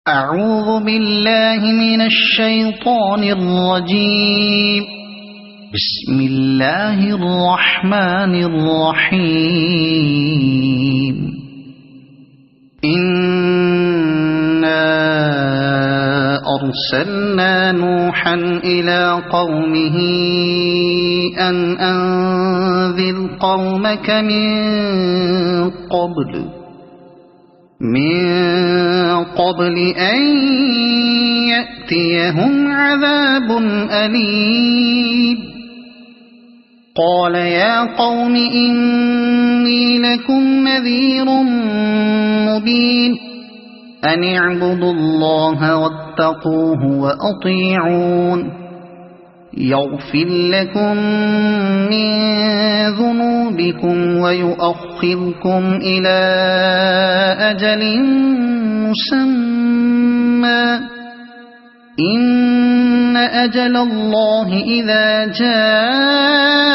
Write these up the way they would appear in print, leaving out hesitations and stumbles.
أعوذ بالله من الشيطان الرجيم. بسم الله الرحمن الرحيم. إنا أرسلنا نوحا إلى قومه أن أنذر قومك من قبل أن يأتيهم عذاب أليم. قال يا قوم إني لكم نذير مبين أن اعبدوا الله واتقوه وأطيعون يغفر لكم من ذنوبكم ويؤخركم إلى أجل مسمى إن أجل الله إذا جاء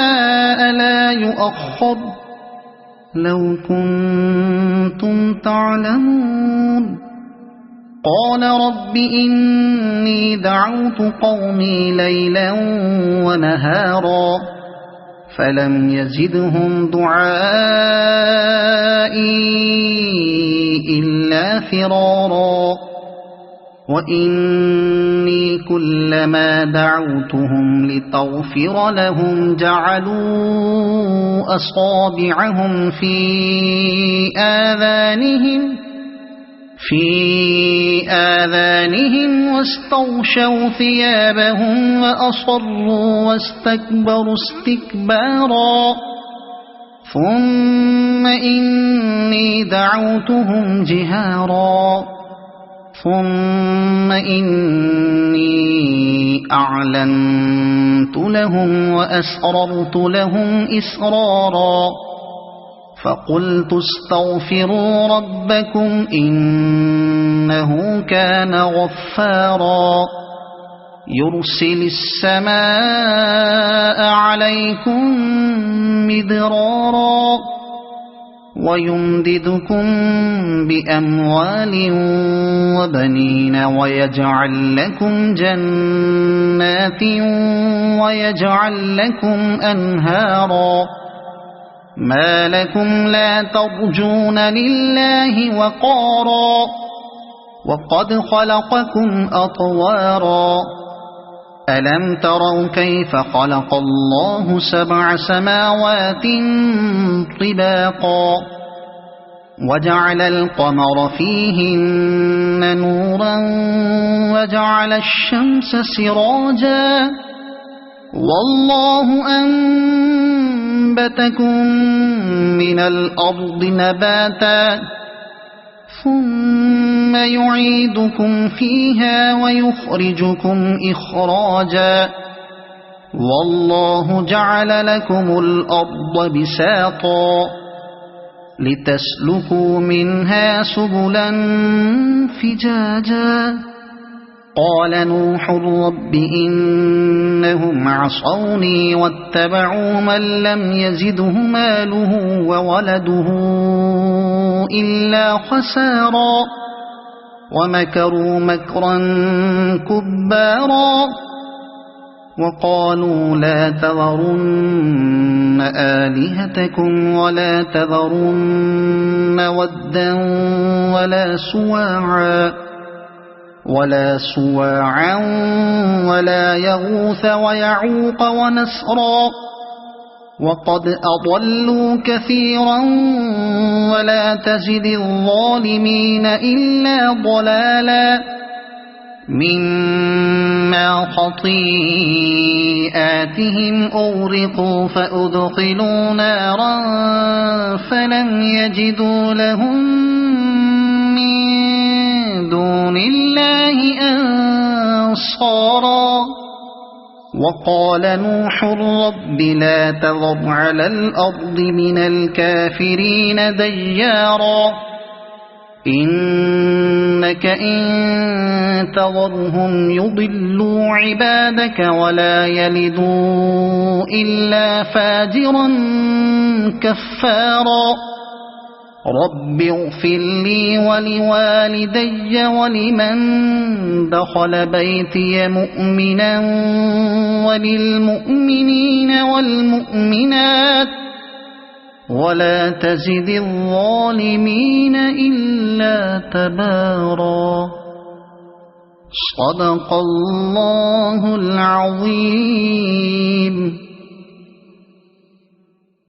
لا يؤخر لو كنتم تعلمون. قال رب إني دعوت قومي ليلا ونهارا فلم يزدهم دعائي إلا فرارا وإني كلما دعوتهم لتغفر لهم جعلوا أصابعهم في آذانهم واستغشوا ثيابهم وأصروا واستكبروا استكبارا ثم إني دعوتهم جهارا ثم إني أعلنت لهم وأسررت لهم إسرارا فقلت استغفروا ربكم إنه كان غفارا يرسل السماء عليكم مدرارا ويمددكم بأموال وبنين ويجعل لكم جنات ويجعل لكم أنهارا ما لكم لا ترجون لله وقارا وقد خلقكم أطوارا ألم تروا كيف خلق الله 7 سماوات طباقا وجعل القمر فيهن نورا وجعل الشمس سراجا والله أنبتكم من الأرض نباتا ثم يعيدكم فيها ويخرجكم إخراجا والله جعل لكم الأرض بساطا لتسلكوا منها سبلا فجاجا قال نوح رب إنهم عصوني واتبعوا من لم يزده ماله وولده إلا خسارا ومكروا مكرا كبارا وقالوا لا تذرن آلهتكم ولا تذرن ودا ولا سواعا ولا يغوث ويعوق ونسرا وقد أضلوا كثيرا ولا تزد الظالمين إلا ضلالا مما خطيئاتهم أغرقوا فأدخلوا نارا فلم يجدوا لهم دون الله أنصارا وقال نوح رب لا تذر على الأرض من الكافرين ديارا إنك إن تذرهم يضلوا عبادك ولا يلدوا إلا فاجرا كفارا رب اغفر لي ولوالدي ولمن دخل بيتي مؤمنا وللمؤمنين والمؤمنات ولا تزد الظالمين إلا تبارا. صدق الله العظيم.